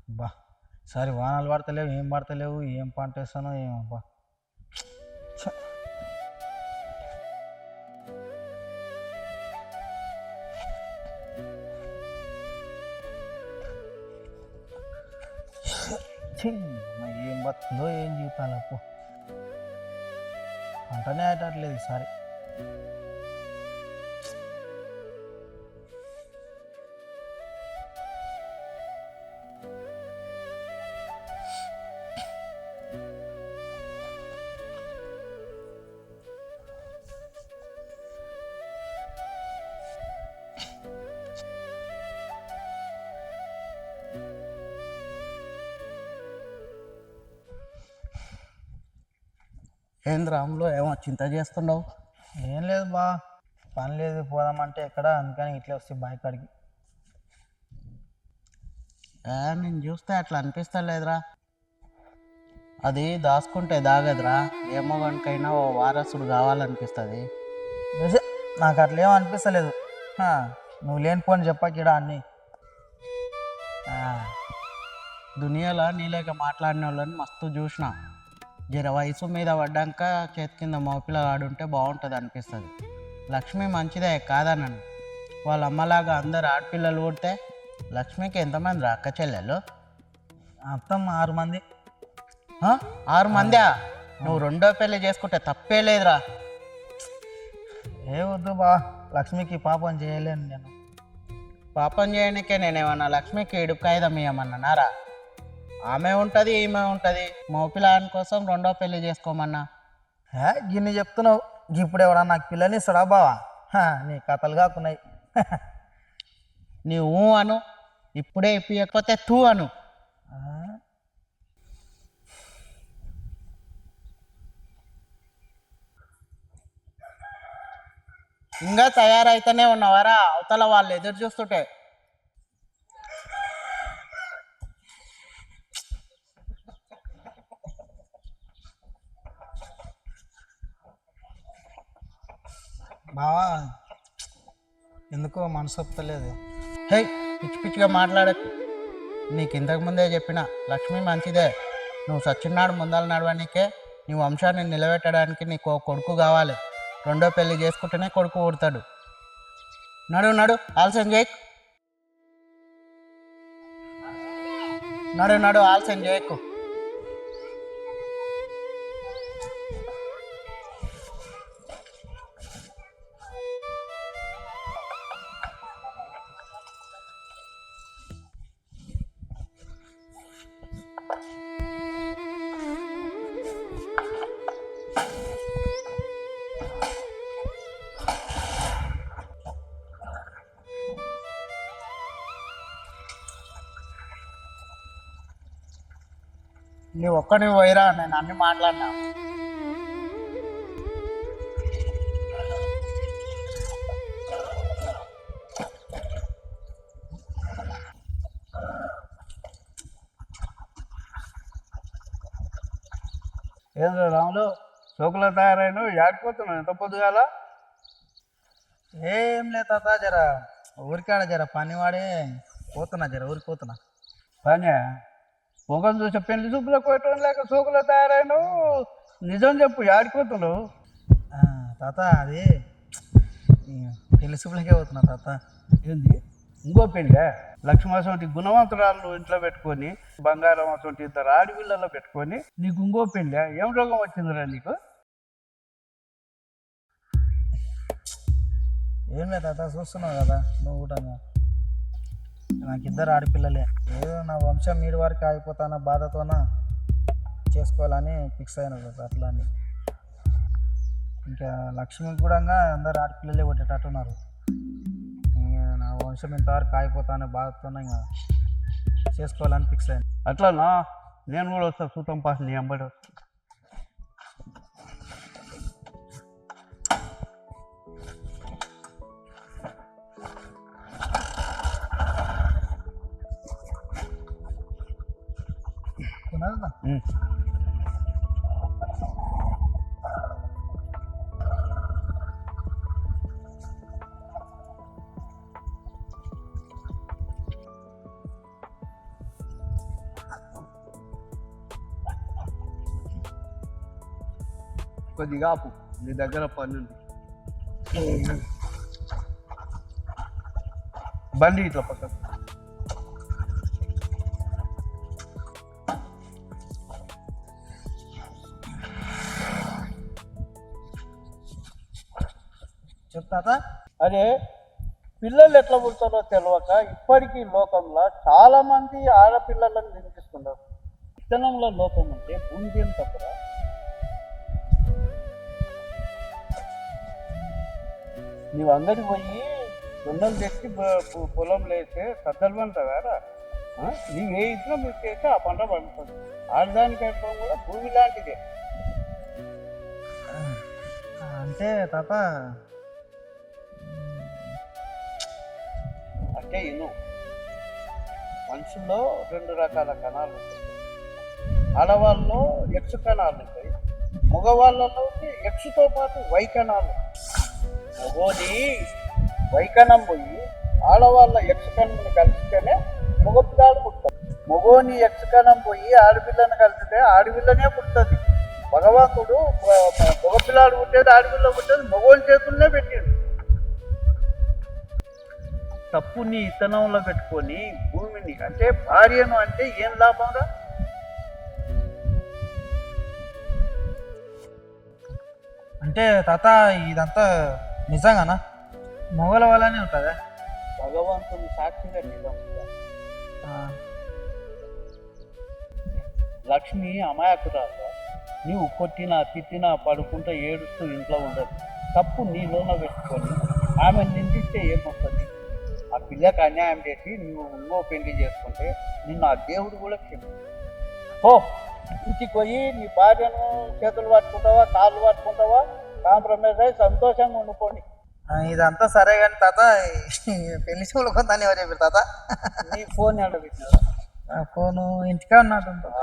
బా సరే వానలు పడతలేవు ఏం పడతలేవు ఏం పంట వేస్తానో ఏమబ్బా. ఛీ, మరి ఏం బతుందో ఏం జీవితాలు అప్పు పంటనే అయ్యేటట్లేదు ఈసారి. ఏంది రాములు ఏమో చింత చేస్తున్నావు? ఏం లేదు బా, పని లేదు పోదామంటే ఎక్కడ, అందుకని ఇట్లా వస్తే బాయ్ కాడికి. నేను చూస్తే అట్లా అనిపిస్తలేదురా. అది దాచుకుంటే దాగదురా, ఏమో కనుకైనా ఓ వారసుడు కావాలనిపిస్తుంది. నిజే, నాకు అట్లా ఏం అనిపిస్తలేదు. నువ్వు లేనిపోని చెప్పకిడా అన్నీ. దునియాలో నీలేక మాట్లాడిన వాళ్ళని మస్తు చూసిన. జర వయసు మీద పడ్డాక చేతి కింద మోపిల్ల ఆడుంటే బాగుంటుంది అనిపిస్తుంది. లక్ష్మి మంచిదే కాదనను, వాళ్ళ అమ్మలాగా అందరు ఆడపిల్లలు పుడితే లక్ష్మికి ఎంతమంది రా అక్క చెల్లెలు? అత్తమ్మ 6 మంది. 6 మందా? నువ్వు రెండో పెళ్ళి చేసుకుంటే తప్పే లేదురా. ఏ వద్దు బా, లక్ష్మికి పాపం చేయలేను నేను. పాపం చేయడానికే నేనేమన్నా లక్ష్మికి ఇడుకాయిదం ఇవ్వమన్నారా? ఆమె ఉంటుంది ఈమె ఉంటుంది, మోపిలాని కోసం రెండో పెళ్లి చేసుకోమన్నా. గిన్ని చెప్తున్నావు, ఇప్పుడు ఎవడా నాకు పిల్లని ఇస్తాడా బావా? నీ కథలు కాకున్నాయి. నీ ఊ అను, ఇప్పుడే ఇప్పకపోతే తూ అను. ఇంకా తయారైతేనే ఉన్నవారా, అవతల వాళ్ళు ఎదురు చూస్తుంటే. బావా ఎందుకో మనసు ఒప్పుతలేదు. హే, పిచ్చి పిచ్చిగా మాట్లాడకు. నీకు ఇంతకుముందే చెప్పిన లక్ష్మి మంచిదే. నువ్వు సచ్చినాడు ముందల నడవడానికే, నీ వంశాన్ని నిలబెట్టడానికి నీకు కొడుకు కావాలి. రెండో పెళ్లి చేసుకుంటేనే కొడుకు పుడతాడు. నడు నడు, ఆలస్యం చేయకు. నడు నడు, ఆలస్యం చేయకు. నీ ఒక్కని పోయిరా, నేను అన్ని మాట్లాడినా. ఏంద్ర రాములు, సోకులో తయారైన ఆడిపోతున్నావు ఎంత పొద్దుగాల? ఏం లేదు తాత, జర ఊరికాడ జర పని వాడే పోతున్నా, జర ఊరికి పోతున్నా. పని ముఖం చూసి పెళ్లి చూపులో కొట్టడం లేక సోకులో తయారైనవు. నిజం చెప్పు, ఆడిపోతున్నావు? తాత అది పెళ్లి చూపులకే పోతున్నా తాత. ఏంది ఇంకో పెళ్ళే? లక్ష్మీ అసోటి గుణవంతురాలు ఇంట్లో పెట్టుకొని, బంగారం అసోటి 2 ఆడపిల్లలో పెట్టుకొని నీకు ఇంకో పెళ్ళే? ఏం రోగం వచ్చిందిరా నీకు? ఏం లేదు తాత, చూస్తున్నావు కదా నువ్వు కూడా. నాకు 2 ఆడపిల్లలే. ఏదో నా వంశం మీడి వరకు ఆగిపోతాన బాధతోన చేసుకోవాలని ఫిక్స్ అయినా కదా అట్లా అని. ఇంకా లక్ష్మి కూడా అందరు ఆడపిల్లలే కొట్టేటట్టున్నారు. నా వంశం ఇంతవరకు ఆగిపోతానే బాధతోనే ఇంకా చేసుకోవాలని ఫిక్స్ అయ్యాను. అట్లానా? నేను కూడా వస్తా, సూతం పాస్ నీ అంబడి వస్తా. కొనాలిదా? కొద్దిగా ఆపు, నీ దగ్గర పనుంది. బండి ఇట్లా పక్కన. చెప్తా అదే పిల్లలు ఎట్లా పుడతారో తెలియక ఇప్పటికీ లోకంలో చాలా మంది ఆడపిల్లలను నిందిస్తున్నారు. విత్తనంలో లోపం ఉంటే భూమి ఏం తప్పరా? నీవు అంగడికి పోయి దొండలు తెచ్చి పొలంలో వేస్తే సద్దలమంటారా? నీవు ఏ ఇద్దరం మీరు చేస్తే ఆ పంట పండుతుంది. ఆడదానికి అయితే కూడా భూమి లాంటిదే. అంటే తాత అంటే ఇను మనుషుల్లో 2 రకాల కణాలు ఉంటాయి. ఆడవాళ్ళలో ఎక్స్ కణాలు ఉంటాయి, మగవాళ్ళలో ఎక్స్తో పాటు వై కణాలు. మగోని వైకణం పోయి ఆడవాళ్ళ ఎక్స్ కణం కలిస్తేనే మగపిల్లాడు పుట్టాడు. మగోని ఎక్స్ కణం పోయి ఆడపిల్లను కలిస్తే ఆడపిల్లనే పుడుతుంది. భగవంతుడు మగపిల్లాడు పుట్టేది ఆడపిల్ల పుట్టేది మగోని చేతుల్నే పెట్టాడు. తప్పుని ఇతనంలో పెట్టుకొని భూమిని అంటే భార్యను అంటే ఏం లాభంరా? అంటే తాత ఇదంతా నిజంగానా? మొగల వల్లనే ఉంటుందా? భగవంతుని సాక్షిగా నిజం. లక్ష్మి అమాయకురాలు. నీవు కొట్టినా తిట్టినా పడుకుంటా ఏడుస్తూ ఇంట్లో ఉండదు. తప్పు నీలోన పెట్టుకొని ఆమె నిందిస్తే ఏమొస్తుంది? ఆ పిల్లకి అన్యాయం చేసి నువ్వు ఇంకో పెళ్లి చేసుకుంటే నిన్ను ఆ దేవుడు కూడా క్షమిస్తాడు. ఇంటికి పోయి నీ భార్యను చేతులు పట్టుకుంటావా, కాళ్ళు పట్టుకుంటావా, కాంప్రమైజ్ అయ్యి సంతోషంగా ఉండిపోండి. ఇదంతా సరే కానీ తాత పెళ్లి చూపులు కొందని ఎవరు చెప్పారు తాత? నీ ఫోన్ ఎడబెట్టినారా? ఫోను ఇంటికే ఉన్నట్టు.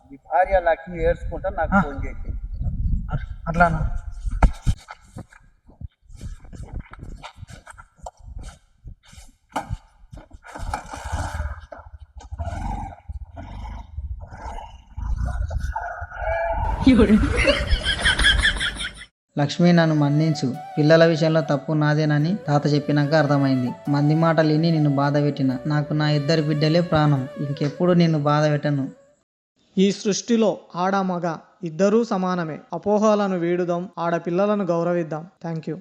నీ భార్య లక్ష్మి ఏడ్చుకుంటా నాకు ఫోన్ చేసి. అట్లానా? లక్ష్మి నన్ను మన్నించు. పిల్లల విషయంలో తప్పు నాదేనని తాత చెప్పినాక అర్థమైంది. మంది మాటలు విని నిన్ను బాధ పెట్టిన. నాకు నా 2 బిడ్డలే ప్రాణం. ఇంకెప్పుడు నిన్ను బాధ పెట్టను. ఈ సృష్టిలో ఆడ మగ ఇద్దరూ సమానమే. అపోహలను వీడుదాం, ఆడపిల్లలను గౌరవిద్దాం. Thank you.